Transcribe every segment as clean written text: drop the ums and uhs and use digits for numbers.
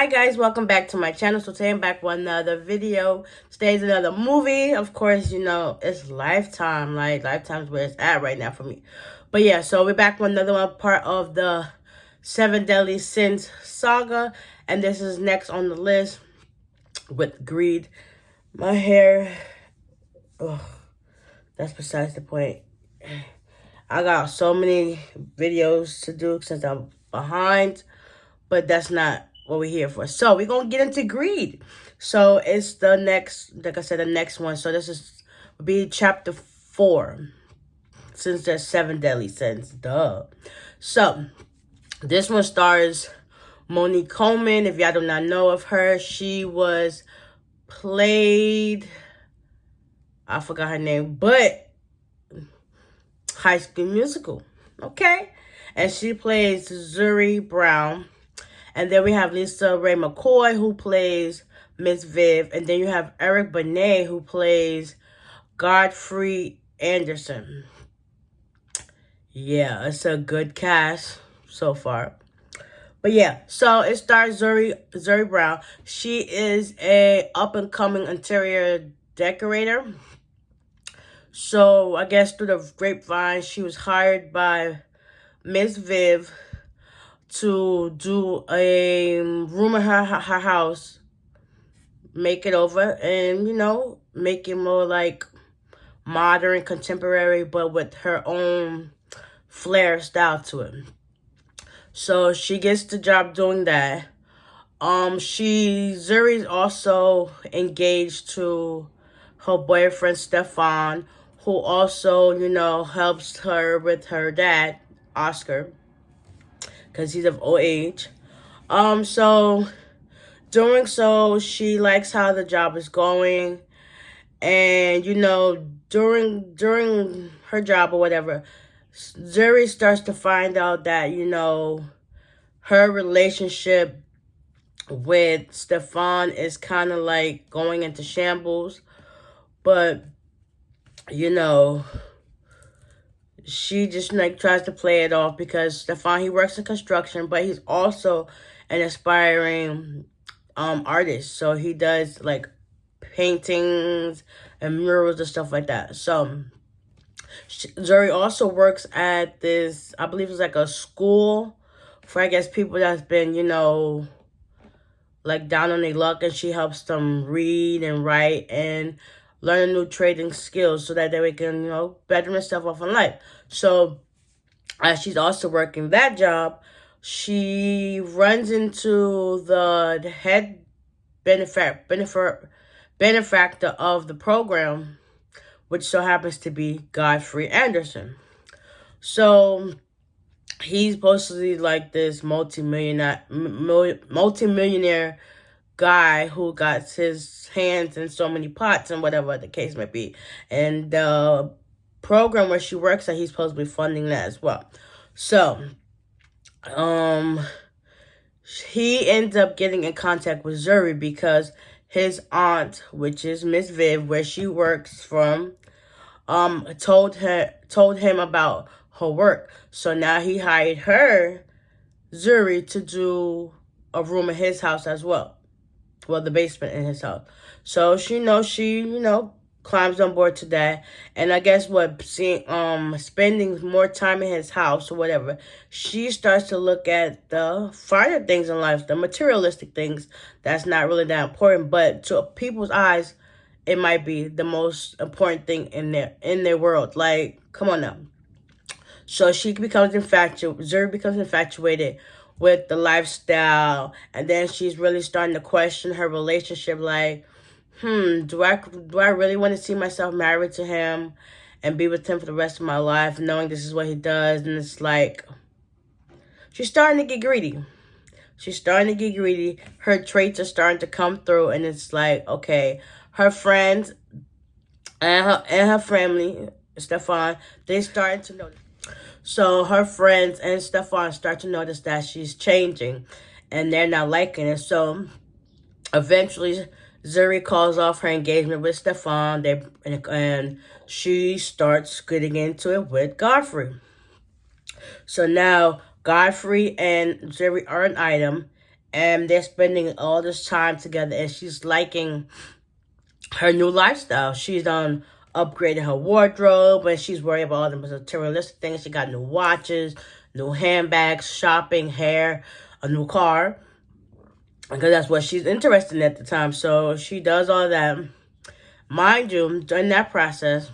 guys, welcome back to my channel. So today I'm back with another video. Today's another movie. Of course, you know, it's Lifetime. Like, Lifetime's where it's at right now for me. But yeah, so we're back with another one, part of the 7 Deadly Sins saga. And this is next on the list with Greed. My hair, ugh, that's besides the point. I got so many videos to do since I'm behind, but that's not what we're here for. So we're gonna get into Greed. So it's the next, like I said, the next one. So this is will be chapter 4, since there's 7 deadly sins. Duh. So this one stars Monique Coleman. If y'all do not know of her, she was played, I forgot her name, but High School Musical. Okay. And she plays Zuri Brown. And then we have Lisa Ray McCoy, who plays Miss Viv. And then you have Eric Benet, who plays Godfrey Anderson. Yeah, it's a good cast so far. But yeah, so it stars Zuri Brown. She is a up-and-coming interior decorator. So I guess through the grapevine, she was hired by Miss Viv to do a room in her house, make it over, and, you know, make it more like modern, contemporary, but with her own flair style to it. So she gets the job doing that. Zuri's also engaged to her boyfriend Stefan, who also, you know, helps her with her dad, Oscar, because he's of old age. So doing so, she likes how the job is going. And, you know, during her job or whatever, Zuri starts to find out that, you know, her relationship with Stefan is kind of like going into shambles. But, you know, she just like tries to play it off because Stefan, he works in construction, but he's also an aspiring artist. So he does like paintings and murals and stuff like that. So Zuri also works at this, I believe it's like a school for, I guess, people that's been, you know, like down on their luck, and she helps them read and write and learn new trading skills so that they can, you know, better themselves off in life. So as she's also working that job, she runs into the head benefactor of the program, which so happens to be Godfrey Anderson. So he's supposedly like this multimillionaire guy who got his hands in so many pots and whatever the case may be. And the program where she works at, he's supposed to be funding that as well. So he ends up getting in contact with Zuri because his aunt, which is Miss Viv, where she works from, told him about her work. So now he hired her, Zuri, to do a room in his house as well. Well, the basement in his house. So she, you know, climbs on board to that. And I guess spending more time in his house or whatever, she starts to look at the finer things in life, the materialistic things that's not really that important, but to people's eyes, it might be the most important thing in their world. Like, come on now. So Zuri becomes infatuated with the lifestyle, and then she's really starting to question her relationship. Like, do I really want to see myself married to him and be with him for the rest of my life, knowing this is what he does? And it's like, she's starting to get greedy. Her traits are starting to come through, and it's like, okay, her friends and her family, Stefan, they started to notice. So her friends and Stefan start to notice that she's changing, and they're not liking it. So eventually, Zuri calls off her engagement with Stefan, and she starts getting into it with Godfrey. So now Godfrey and Zuri are an item, and they're spending all this time together, and she's liking her new lifestyle. She's upgrading her wardrobe, and she's worried about all the materialistic things. She got new watches, new handbags, shopping, hair, a new car, because that's what she's interested in at the time. So she does all that. Mind you, during that process,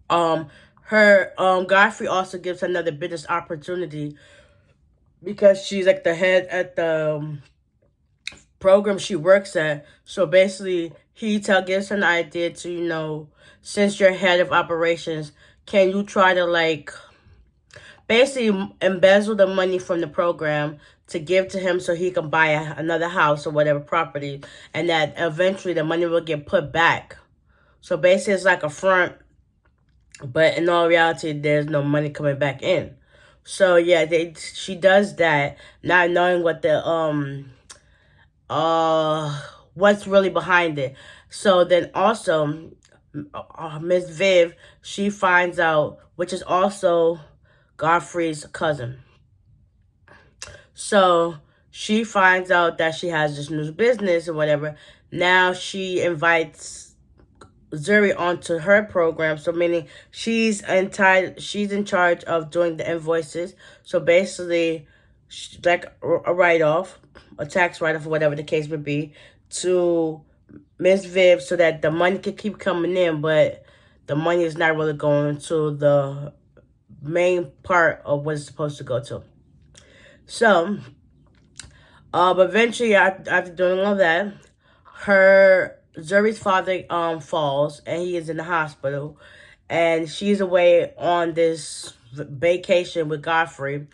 her Godfrey also gives her another business opportunity, because she's like the head at the program she works at. So basically, gives her an idea to, since you're head of operations, can you try to like basically embezzle the money from the program to give to him so he can buy another house or whatever property, and that eventually the money will get put back. So basically, it's like a front, but in all reality, there's no money coming back in. So yeah, she does that, not knowing what the what's really behind it. So then also, Miss Viv, she finds out, which is also Godfrey's cousin. So she finds out that she has this new business or whatever. Now she invites Zuri onto her program. So meaning she's in charge of doing the invoices. So basically, like a write-off, a tax write-off, or whatever the case would be, to Miss Viv, so that the money can keep coming in, but the money is not really going to the main part of what it's supposed to go to. So, but eventually, after doing all that, Zuri's father falls, and he is in the hospital, and she's away on this vacation with Godfrey.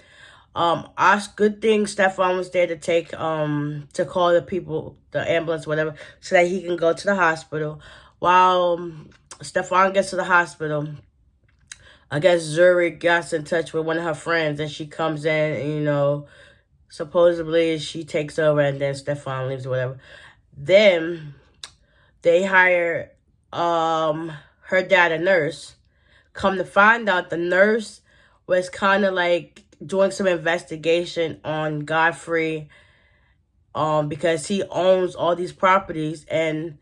Good thing Stefan was there to take to call the people, the ambulance, whatever, so that he can go to the hospital. While Stefan gets to the hospital, I guess Zuri gets in touch with one of her friends, and she comes in, and, supposedly she takes over, and then Stefan leaves or whatever. Then they hire her dad, a nurse. Come to find out, the nurse was kind of like doing some investigation on Godfrey, because he owns all these properties, and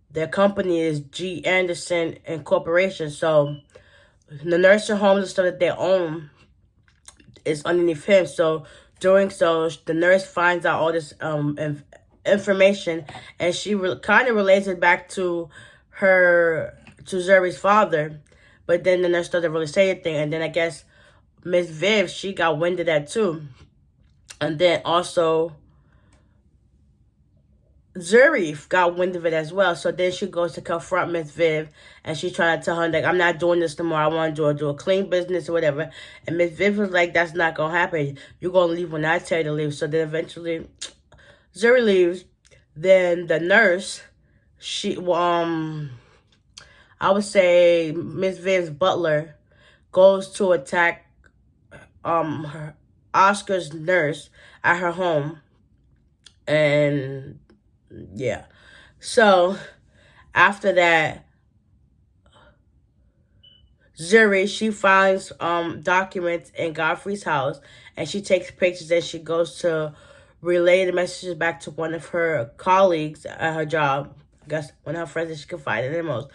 their company is G. Anderson Incorporation. So the nursing homes and stuff that they own is underneath him. So doing so, the nurse finds out all this information, and she kind of relates it back to Zuri's father. But then the nurse doesn't really say anything, and then I guess Miss Viv, she got wind of that too. And then also Zuri got wind of it as well. So then she goes to confront Miss Viv, and she's trying to tell her, like, I'm not doing this no more. I want to do a clean business or whatever. And Miss Viv was like, that's not going to happen. You're going to leave when I tell you to leave. So then eventually Zuri leaves. Then the nurse, I would say Miss Viv's butler, goes to attack Oscar's nurse at her home. And yeah, so after that, Zuri, she finds documents in Godfrey's house, and she takes pictures, and she goes to relay the messages back to one of her colleagues at her job. I guess one of her friends that she confided in most.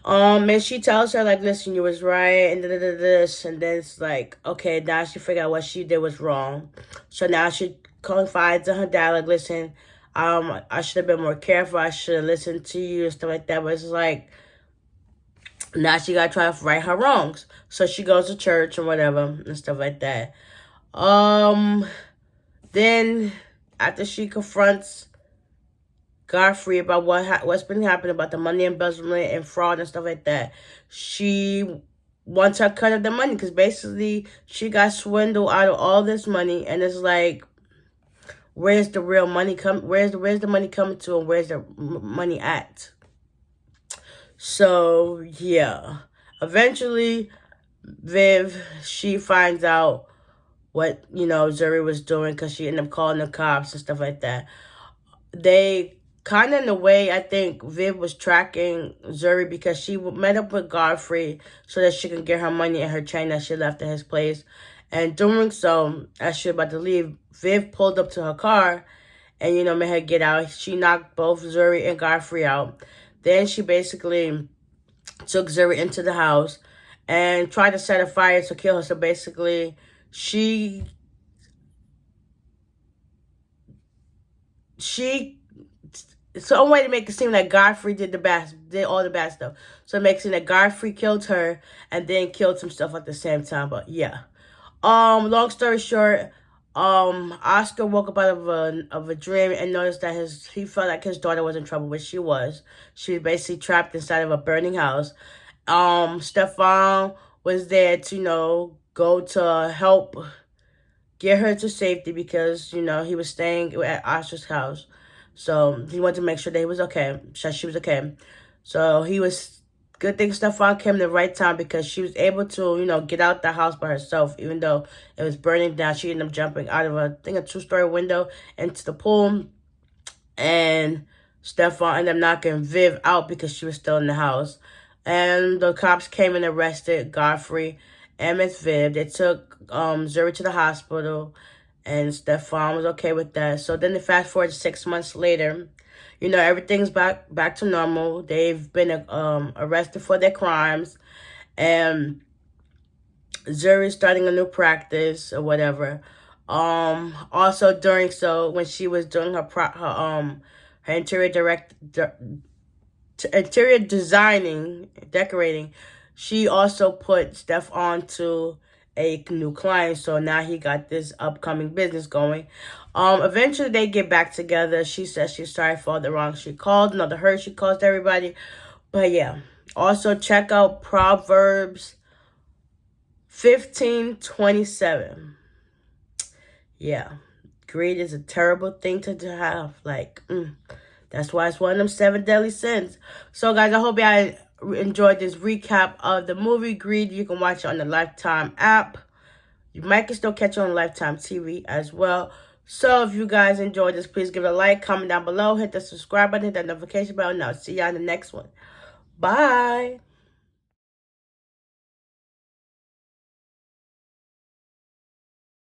And she tells her, like, listen, you was right, and this, and then it's like, okay, now she figured out what she did was wrong. So now she confides in her dad, like, listen, I should have been more careful. I should have listened to you and stuff like that. But it's like, now she got to try to right her wrongs. So she goes to church and whatever and stuff like that. Then after she confronts Godfrey about what's been happening about the money embezzlement and fraud and stuff like that, she wants her cut of the money, because basically she got swindled out of all this money, and it's like, where's the real money where's the money coming to, and where's the money at? So yeah, eventually Viv, she finds out what Zuri was doing, because she ended up calling the cops and stuff like that. They kind of, in a way, I think Viv was tracking Zuri, because she met up with Godfrey so that she can get her money and her chain that she left at his place. And doing so, as she was about to leave, Viv pulled up to her car and, made her get out. She knocked both Zuri and Godfrey out. Then she basically took Zuri into the house and tried to set a fire to kill her. So basically, she some way to make it seem like Godfrey did all the bad stuff. So it makes it seem that Godfrey killed her and then killed some stuff at the same time. But yeah. Long story short, Oscar woke up out of a dream and noticed that he felt like his daughter was in trouble, which she was. She was basically trapped inside of a burning house. Stefan was there to, go to help get her to safety because, he was staying at Oscar's house. So he wanted to make sure that he was okay, that she was okay. So good thing Stefan came in the right time because she was able to, get out the house by herself, even though it was burning down. She ended up jumping out of a 2-story window into the pool. And Stefan ended up knocking Viv out because she was still in the house. And the cops came and arrested Godfrey and Miss Viv. They took Zuri to the hospital, and Stefan was okay with that. So then they fast forward 6 months later. Everything's back to normal. They've been arrested for their crimes, and Zuri's starting a new practice or whatever. Also when she was doing her interior decorating, she also put Steph on to a new client. So now he got this upcoming business going. Eventually they get back together. She says she's sorry for all the wrong she called, not the hurt she caused everybody. But yeah. Also check out Proverbs 15:27. Yeah. Greed is a terrible thing to have. That's why it's one of them 7 deadly sins. So, guys, I hope y'all enjoyed this recap of the movie Greed. You can watch it on the Lifetime app. You might can still catch it on Lifetime TV as well. So, if you guys enjoyed this, please give it a like, comment down below, hit the subscribe button, hit that notification bell, and I'll see y'all in the next one. Bye.